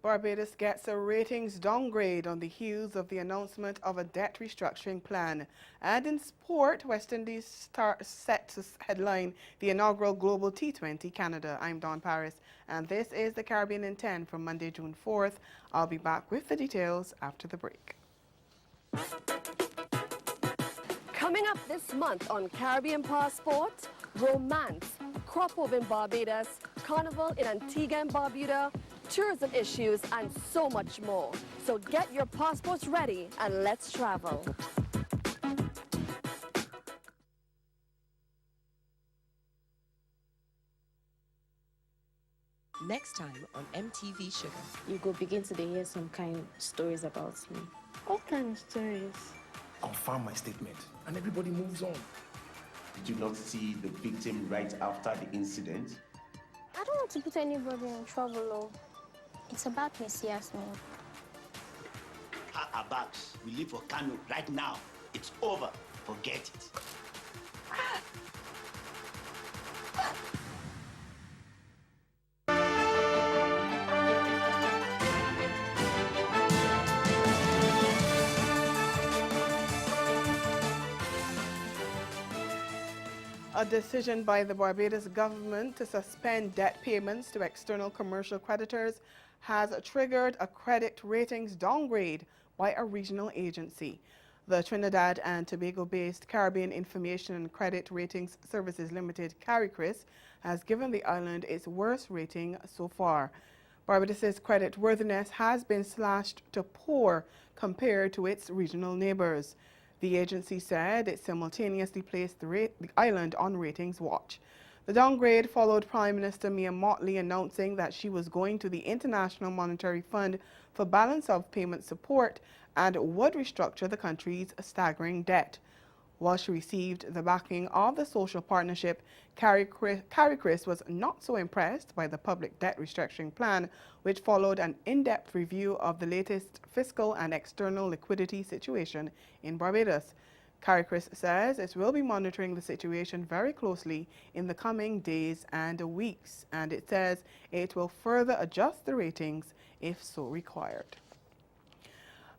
Barbados gets a ratings downgrade on the heels of the announcement of a debt restructuring plan. And in sport, West Indies set to headline the inaugural Global T20 Canada. I'm Dawn Paris, and this is the Caribbean in 10 from Monday, June 4th. I'll be back with the details after the break. Coming up this month on Caribbean Passport, romance, crop over in Barbados, carnival in Antigua and Barbuda, tourism issues, and so much more. So get your passports ready and let's travel. Next time on MTV Sugar. You go begin to hear some kind of stories about me. What kind of stories? Confirm my statement, and everybody moves on. Did you not see the victim right after the incident? I don't want to put anybody in trouble, though. It's about Miss Yasmin. Abax, we leave for Kano right now. It's over. Forget it. A decision by the Barbados government to suspend debt payments to external commercial creditors has triggered a credit ratings downgrade by a regional agency. The Trinidad and Tobago-based Caribbean Information and Credit Ratings Services Limited, CARICRIS, has given the island its worst rating so far. Barbados's credit worthiness has been slashed to poor compared to its regional neighbors. The agency said it simultaneously placed the island on ratings watch. The downgrade followed Prime Minister Mia Mottley announcing that she was going to the International Monetary Fund for balance of payment support and would restructure the country's staggering debt. While she received the backing of the social partnership, CARICRIS was not so impressed by the public debt restructuring plan, which followed an in-depth review of the latest fiscal and external liquidity situation in Barbados. CARICRIS says it will be monitoring the situation very closely in the coming days and weeks, and it says it will further adjust the ratings if so required.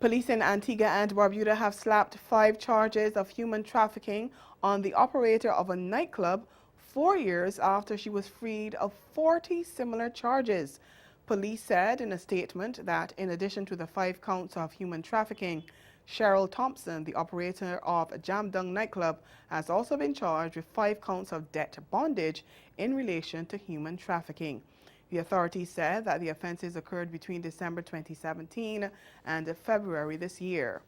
Police in Antigua and Barbuda have slapped 5 charges of human trafficking on the operator of a nightclub 4 years after she was freed of 40 similar charges. Police said in a statement that in addition to the 5 counts of human trafficking, Cheryl Thompson, the operator of Jamdung nightclub, has also been charged with 5 counts of debt bondage in relation to human trafficking. The authorities said that the offenses occurred between December 2017 and February this year.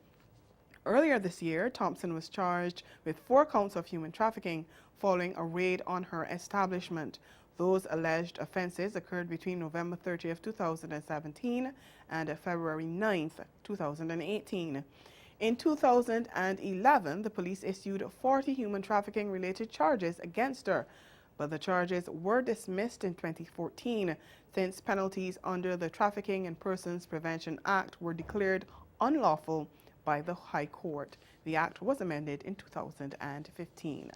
Earlier this year, Thompson was charged with 4 counts of human trafficking following a raid on her establishment. Those alleged offenses occurred between November 30th, 2017 and February 9th, 2018. In 2011, the police issued 40 human trafficking-related charges against her, but the charges were dismissed in 2014 since penalties under the Trafficking in Persons Prevention Act were declared unlawful by the High Court. The act was amended in 2015.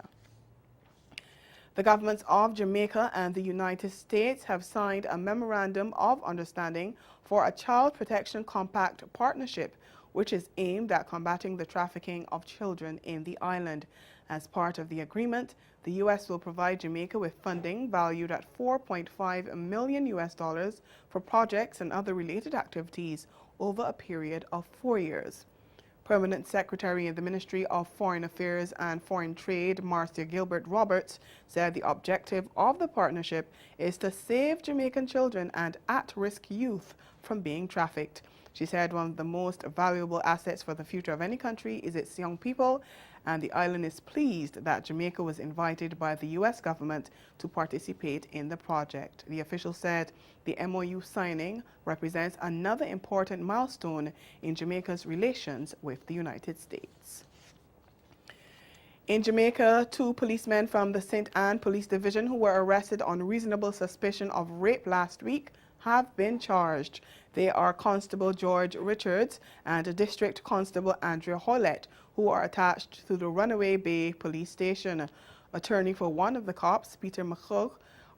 The governments of Jamaica and the United States have signed a memorandum of understanding for a Child Protection Compact partnership, which is aimed at combating the trafficking of children in the island. As part of the agreement, the U.S. will provide Jamaica with funding valued at $4.5 million for projects and other related activities over a period of 4 years. Permanent Secretary in the Ministry of Foreign Affairs and Foreign Trade, Marcia Gilbert Roberts, said the objective of the partnership is to save Jamaican children and at-risk youth from being trafficked. She said one of the most valuable assets for the future of any country is its young people, and the island is pleased that Jamaica was invited by the U.S. government to participate in the project. The official said the MOU signing represents another important milestone in Jamaica's relations with the United States. In Jamaica, 2 policemen from the St. Anne Police Division who were arrested on reasonable suspicion of rape last week have been charged. They are Constable George Richards and District Constable Andrea Hollett, who are attached to the Runaway Bay Police Station. Attorney for one of the cops, Peter McCook,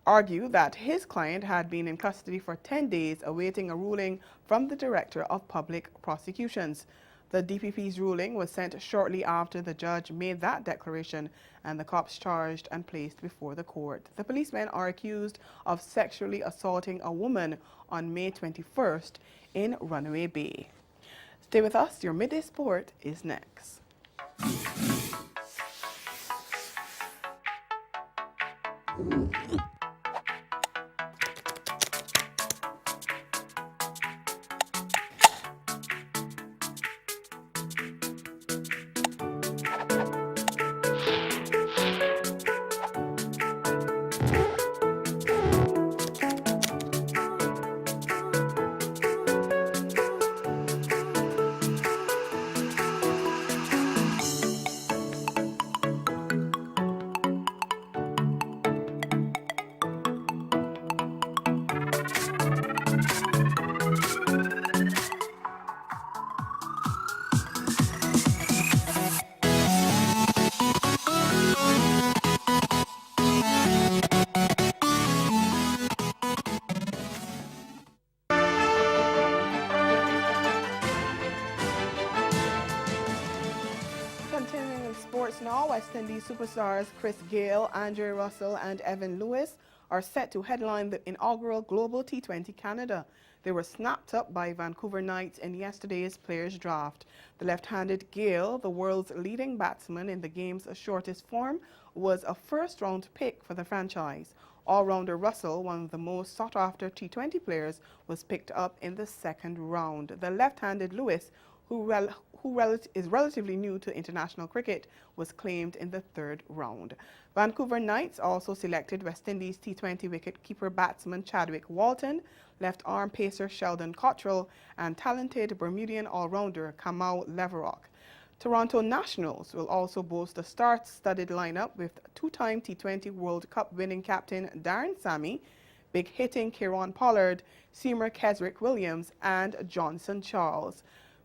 argued that his client had been in custody for 10 days awaiting a ruling from the Director of Public Prosecutions. The DPP's ruling was sent shortly after the judge made that declaration and the cops charged and placed before the court. The policemen are accused of sexually assaulting a woman on May 21st in Runaway Bay. Stay with us, your Midday Sport is next. Continuing in sports now, West Indies superstars Chris Gayle, Andre Russell and Evan Lewis are set to headline the inaugural Global T20 Canada. They were snapped up by Vancouver Knights in yesterday's players draft. The left-handed Gayle, the world's leading batsman in the game's shortest form, was a first-round pick for the franchise. All-rounder Russell, one of the most sought-after T20 players, was picked up in the second round. The left-handed Lewis, who is relatively new to international cricket, was claimed in the third round. Vancouver Knights also selected West Indies T20 wicket-keeper batsman Chadwick Walton, left-arm pacer Sheldon Cottrell, and talented Bermudian all-rounder Kamau Leverock. Toronto Nationals will also boast a star-studded lineup with two-time T20 World Cup winning captain Darren Sammy, big-hitting Kieron Pollard, Seymour Kesrick-Williams, and Johnson Charles.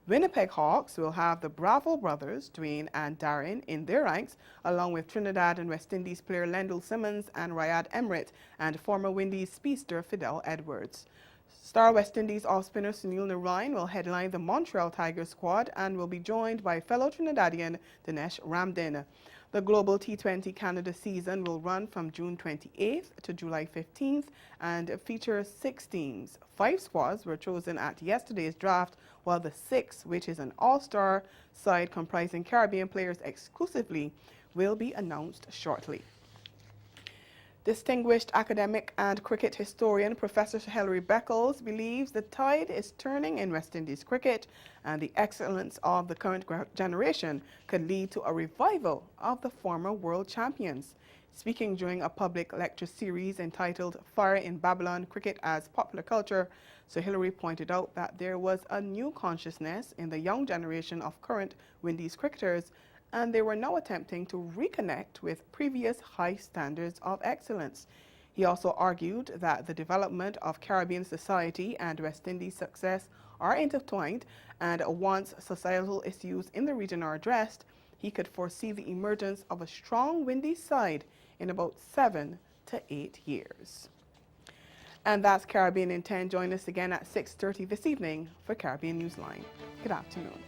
Winnipeg Hawks will have the Bravo brothers, Dwayne and Darren, in their ranks, along with Trinidad and West Indies player Lendl Simmons and Riyad Emrit, and former Windies speedster Fidel Edwards. Star West Indies off-spinner Sunil Narine will headline the Montreal Tigers squad and will be joined by fellow Trinidadian Dinesh Ramdin. The Global T20 Canada season will run from June 28th to July 15th and features 6 teams. 5 squads were chosen at yesterday's draft, while the 6th, which is an all-star side comprising Caribbean players exclusively, will be announced shortly. Distinguished academic and cricket historian Professor Hilary Beckles believes the tide is turning in West Indies cricket and the excellence of the current generation could lead to a revival of the former world champions. Speaking during a public lecture series entitled Fire in Babylon, Cricket as Popular Culture, Sir Hilary pointed out that there was a new consciousness in the young generation of current Windies cricketers, and they were now attempting to reconnect with previous high standards of excellence. He also argued that the development of Caribbean society and West Indies success are intertwined, and once societal issues in the region are addressed, he could foresee the emergence of a strong Windies side in about 7 to 8 years. And that's Caribbean in 10. Join us again at 6:30 this evening for Caribbean Newsline. Good afternoon.